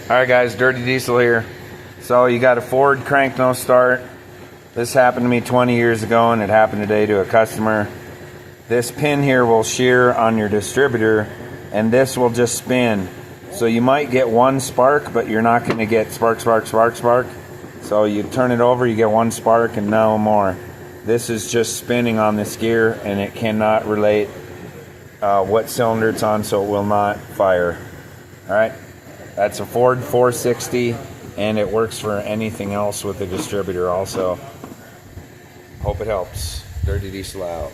Alright guys, Dirty Diesel here. So you got a Ford crank no start. This happened to me 20 years ago and it happened today to a customer. This pin here will shear on your distributor and this will just spin. So you might get one spark, but you're not going to get spark, spark, spark, spark. So you turn it over, you get one spark and no more. This is just spinning on this gear and it cannot relate what cylinder it's on, so it will not fire. Alright, that's a Ford 460 and it works for anything else with the distributor also. Hope it helps. Dirty Diesel out.